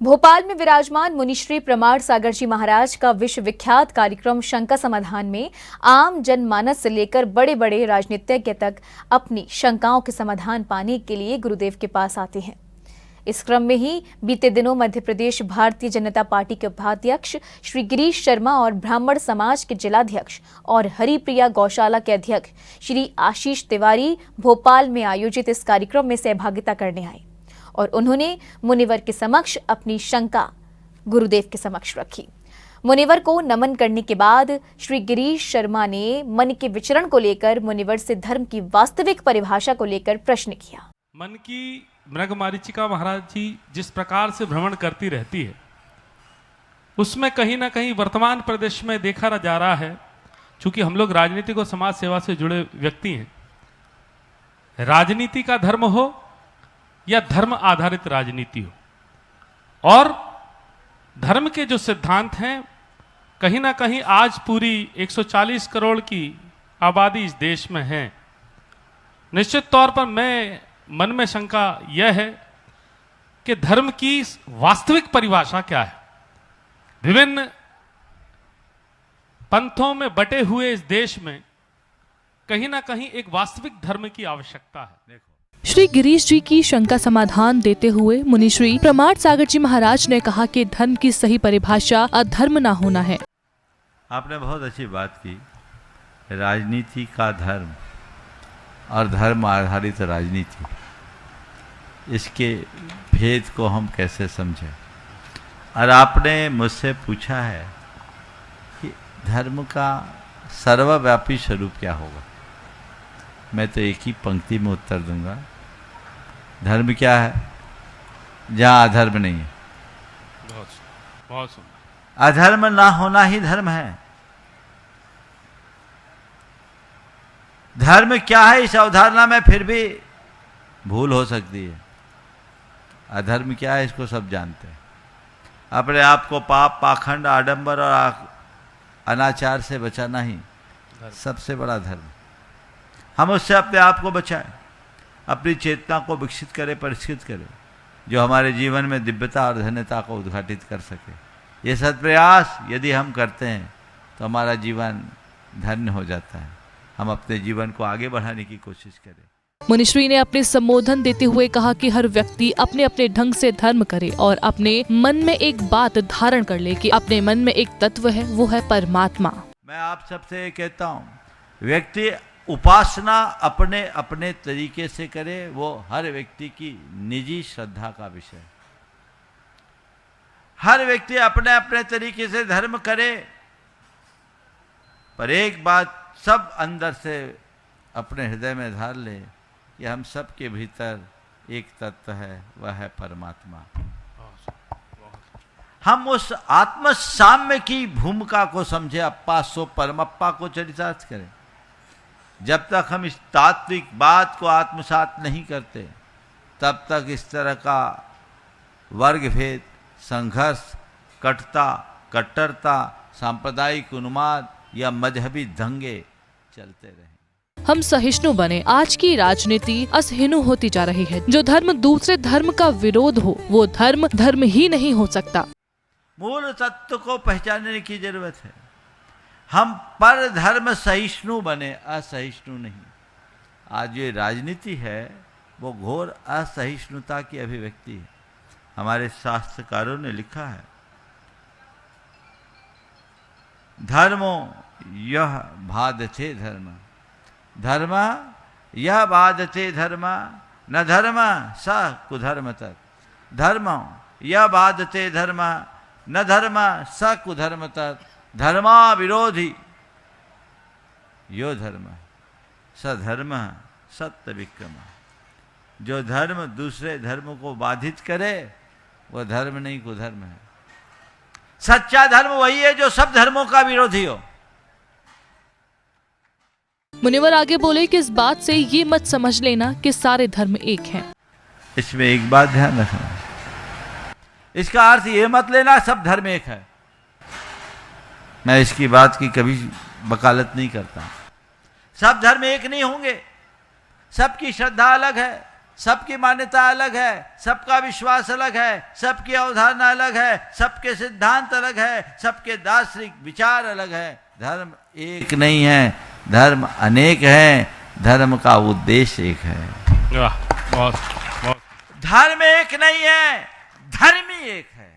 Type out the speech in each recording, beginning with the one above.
भोपाल में विराजमान मुनिश्री प्रमाण सागर जी महाराज का विश्व विख्यात कार्यक्रम शंका समाधान में आम जनमानस से लेकर बड़े बड़े राजनीतिज्ञ तक अपनी शंकाओं के समाधान पाने के लिए गुरुदेव के पास आते हैं। इस क्रम में ही बीते दिनों मध्य प्रदेश भारतीय जनता पार्टी के उपाध्यक्ष श्री गिरीश शर्मा और ब्राह्मण समाज के जिलाध्यक्ष और हरिप्रिया गौशाला के अध्यक्ष श्री आशीष तिवारी भोपाल में आयोजित इस कार्यक्रम में सहभागिता करने आए और उन्होंने मुनिवर के समक्ष अपनी शंका गुरुदेव के समक्ष रखी। मुनिवर को नमन करने के बाद श्री गिरीश शर्मा ने मन के विचरण को लेकर मुनिवर से धर्म की वास्तविक परिभाषा को लेकर प्रश्न किया। मन की मृगमारीचिका महाराज जी जिस प्रकार से भ्रमण करती रहती है, उसमें कहीं ना कहीं वर्तमान प्रदेश में देखा जा रहा है, चूंकि हम लोग राजनीति और समाज सेवा से जुड़े व्यक्ति हैं, राजनीति का धर्म हो या धर्म आधारित राजनीति हो, और धर्म के जो सिद्धांत हैं कहीं ना कहीं आज पूरी 140 करोड़ की आबादी इस देश में है। निश्चित तौर पर मैं मन में शंका यह है कि धर्म की वास्तविक परिभाषा क्या है। विभिन्न पंथों में बटे हुए इस देश में कहीं ना कहीं एक वास्तविक धर्म की आवश्यकता है। देखो, श्री गिरीश जी की शंका समाधान देते हुए मुनिश्री प्रमाण सागर जी महाराज ने कहा कि धर्म की सही परिभाषा अधर्म ना होना है। आपने बहुत अच्छी बात की। राजनीति का धर्म और धर्म आधारित राजनीति, इसके भेद को हम कैसे समझें। और आपने मुझसे पूछा है कि धर्म का सर्वव्यापी स्वरूप क्या होगा। मैं तो एक ही पंक्ति में उत्तर दूंगा, धर्म क्या है जहाँ अधर्म नहीं है। बहुत अधर्म ना होना ही धर्म है। धर्म क्या है इस अवधारणा में फिर भी भूल हो सकती है। अधर्म क्या है इसको सब जानते हैं। अपने आप को पाप, पाखंड, आडंबर और अनाचार से बचाना ही सबसे बड़ा धर्म। हम उससे अपने आप को बचाएं, अपनी चेतना को विकसित करें, परिष्कृत करें, जो हमारे जीवन में दिव्यता और धन्यता को उद्घाटित कर सके। ये सत्प्रयास यदि हम करते हैं तो हमारा जीवन धन्य हो जाता है। हम अपने जीवन को आगे बढ़ाने की कोशिश करें। मुनिश्री ने अपने संबोधन देते हुए कहा कि हर व्यक्ति अपने अपने ढंग से धर्म करे और अपने मन में एक बात धारण कर ले कि अपने मन में एक तत्व है, वो है परमात्मा। मैं आप सबसे कहता हूँ, व्यक्ति उपासना अपने अपने तरीके से करे, वो हर व्यक्ति की निजी श्रद्धा का विषय। हर व्यक्ति अपने अपने तरीके से धर्म करे, पर एक बात सब अंदर से अपने हृदय में धार ले कि हम सब के भीतर एक तत्व है, वह है परमात्मा। हम उस आत्म साम्य की भूमिका को समझे। अप्पा सो परमप्पा को चरितार्थ करें। जब तक हम इस तात्विक बात को आत्मसात नहीं करते, तब तक इस तरह का वर्ग भेद, संघर्ष, कट्टरता, सांप्रदायिक उन्माद या मजहबी दंगे चलते रहे। हम सहिष्णु बने। आज की राजनीति असहिष्णु होती जा रही है। जो धर्म दूसरे धर्म का विरोध हो, वो धर्म ही नहीं हो सकता। मूल तत्व को पहचानने की जरूरत है। हम पर धर्म सहिष्णु बने, असहिष्णु नहीं। आज ये राजनीति है वो घोर असहिष्णुता की अभिव्यक्ति है। हमारे शास्त्रकारों ने लिखा है, धर्मो यह बाधते धर्म, धर्म यह बाधते धर्म, न धर्म स कुधर्म तत्। धर्म यह बाधते धर्म, न धर्म स कुधर्म तत्। धर्मा विरोधी यो धर्म, सधर्म सत्य विक्रम। जो धर्म दूसरे धर्म को बाधित करे वह धर्म नहीं, कुधर्म है। सच्चा धर्म वही है जो सब धर्मों का विरोधी हो। मुनिवर आगे बोले कि इस बात से ये मत समझ लेना कि सारे धर्म एक हैं। इसमें एक बात ध्यान रखना, इसका अर्थ ये मत लेना सब धर्म एक है। मैं इसकी बात की कभी वकालत नहीं करता। सब धर्म एक नहीं होंगे, सबकी श्रद्धा अलग है, सबकी मान्यता अलग है, सबका विश्वास अलग है, सबकी अवधारणा अलग है, सबके सिद्धांत अलग है, सबके दार्शनिक विचार अलग है। धर्म एक नहीं है, धर्म अनेक हैं, धर्म का उद्देश्य एक है। वाह, बहुत बहुत धर्म एक नहीं है, धर्मी एक है।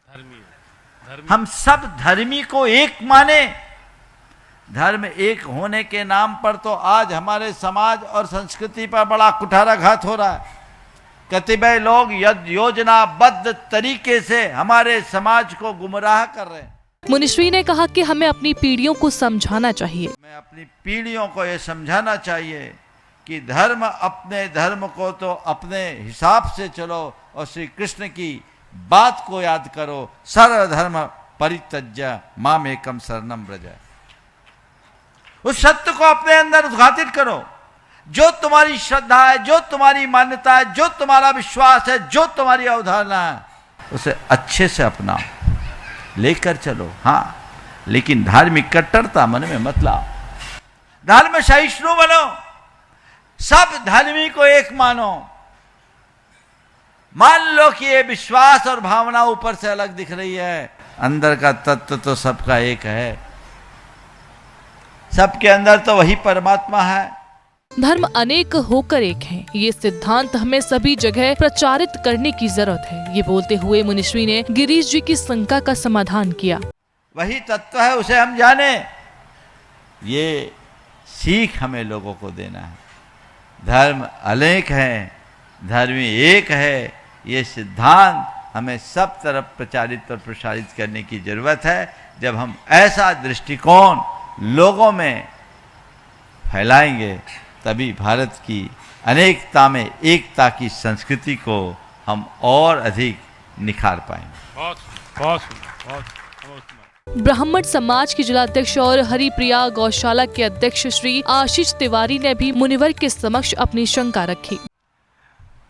धर्मी हम सब धर्मी को एक माने। धर्म एक होने के नाम पर तो आज हमारे समाज और संस्कृति पर बड़ा कुठाराघात हो रहा है। कतिपय लोग योजनाबद्ध तरीके से हमारे समाज को गुमराह कर रहे हैं। मुनिश्री ने कहा कि हमें अपनी पीढ़ियों को समझाना चाहिए। मैं अपनी पीढ़ियों को ये समझाना चाहिए कि धर्म, अपने धर्म को तो अपने हिसाब से चलो और श्री कृष्ण की बात को याद करो। सर्वधर्म परित्यज्य मामेकम शरणम व्रज। उस सत्य को अपने अंदर उद्घाटित करो। जो तुम्हारी श्रद्धा है, जो तुम्हारी मान्यता है, जो तुम्हारा विश्वास है, जो तुम्हारी अवधारणा है, उसे अच्छे से अपनाओ, लेकर चलो। हाँ, लेकिन धार्मिक कट्टरता मन में मत लाओ। धर्म सहिष्णु बनो, सब धर्मी को एक मानो। मान लो कि ये विश्वास और भावना ऊपर से अलग दिख रही है, अंदर का तत्व तो सबका एक है। सबके अंदर तो वही परमात्मा है। धर्म अनेक होकर एक है, ये सिद्धांत हमें सभी जगह प्रचारित करने की जरूरत है। ये बोलते हुए मुनिश्री ने गिरीश जी की शंका का समाधान किया। वही तत्व है, उसे हम जाने। ये सीख हमें लोगों को देना है। धर्म अनेक है, धर्मी एक है, ये सिद्धांत हमें सब तरफ प्रचारित और प्रसारित करने की जरूरत है। जब हम ऐसा दृष्टिकोण लोगों में फैलाएंगे, तभी भारत की अनेकता में एकता की संस्कृति को हम और अधिक निखार पाएंगे। बहुत बहुत बहुत। ब्राह्मण समाज की जिलाध्यक्ष और हरिप्रिया गौशाला के अध्यक्ष श्री आशीष तिवारी ने भी मुनिवर के समक्ष अपनी शंका रखी।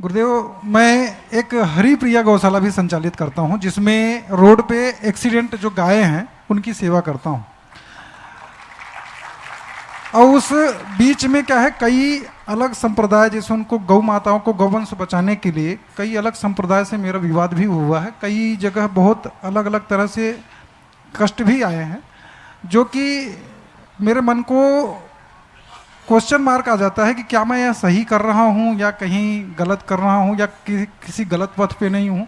गुरुदेव, मैं एक हरिप्रिया गौशाला भी संचालित करता हूं, जिसमें रोड पे एक्सीडेंट जो गायें हैं उनकी सेवा करता हूं। और उस बीच में क्या है, कई अलग संप्रदाय, जैसे उनको गौ माताओं को गौवंश बचाने के लिए कई अलग संप्रदाय से मेरा विवाद भी हुआ है। कई जगह बहुत अलग अलग तरह से कष्ट भी आए हैं, जो कि मेरे मन को क्वेश्चन मार्क आ जाता है कि क्या मैं यह सही कर रहा हूँ या कहीं गलत कर रहा हूँ या किसी गलत पथ पे नहीं हूँ।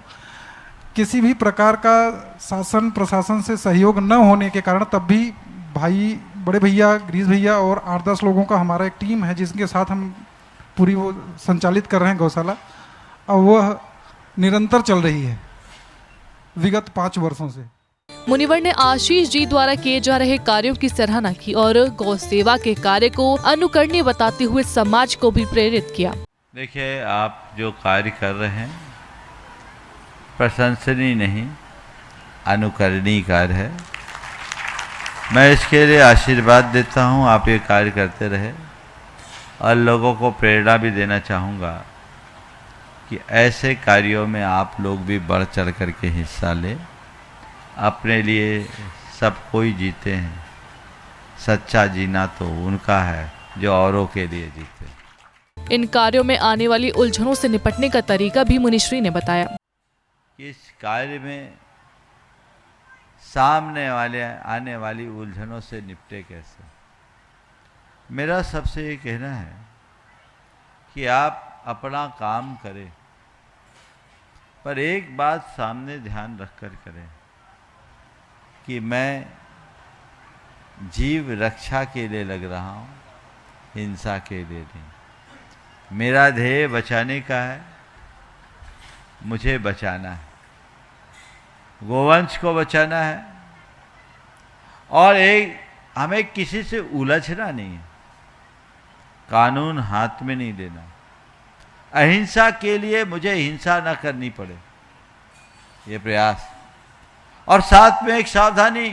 किसी भी प्रकार का शासन प्रशासन से सहयोग न होने के कारण तब भी भाई, बड़े भैया गिरीश भैया और 8-10 लोगों का हमारा एक टीम है, जिसके साथ हम पूरी वो संचालित कर रहे हैं गौशाला, और वह निरंतर चल रही है विगत 5 वर्षों से। मुनिवर ने आशीष जी द्वारा किए जा रहे कार्यों की सराहना की और गौ सेवा के कार्य को अनुकरणीय बताते हुए समाज को भी प्रेरित किया। देखिए, आप जो कार्य कर रहे हैं प्रशंसनीय नहीं, अनुकरणीय कार्य है। मैं इसके लिए आशीर्वाद देता हूं। आप ये कार्य करते रहे और लोगों को प्रेरणा भी देना चाहूँगा कि ऐसे कार्यों में आप लोग भी बढ़ चढ़ करके हिस्सा लें। अपने लिए सब कोई जीते हैं, सच्चा जीना तो उनका है जो औरों के लिए जीते। इन कार्यों में आने वाली उलझनों से निपटने का तरीका भी मुनिश्री ने बताया। इस कार्य में सामने आने वाली उलझनों से निपटे कैसे। मेरा सबसे ये कहना है कि आप अपना काम करें, पर एक बात सामने ध्यान रखकर करें कि मैं जीव रक्षा के लिए लग रहा हूँ, हिंसा के लिए नहीं। मेरा ध्येय बचाने का है, मुझे बचाना है, गोवंश को बचाना है, और हमें किसी से उलझना नहीं है, कानून हाथ में नहीं लेना। अहिंसा के लिए मुझे हिंसा न करनी पड़े, ये प्रयास, और साथ में एक सावधानी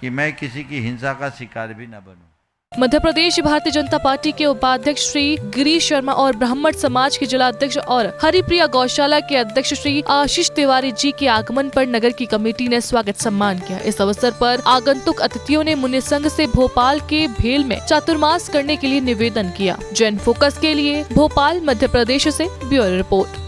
कि मैं किसी की हिंसा का शिकार भी न बनूं। मध्य प्रदेश भारतीय जनता पार्टी के उपाध्यक्ष श्री गिरीश शर्मा और ब्राह्मण समाज के जिलाध्यक्ष और हरिप्रिया गौशाला के अध्यक्ष श्री आशीष तिवारी जी के आगमन पर नगर की कमेटी ने स्वागत सम्मान किया। इस अवसर पर आगंतुक अतिथियों ने मुनि संघ से भोपाल के भेल में चातुर्मास करने के लिए निवेदन किया। जैन फोकस के लिए भोपाल मध्य प्रदेश से ब्यूरो रिपोर्ट।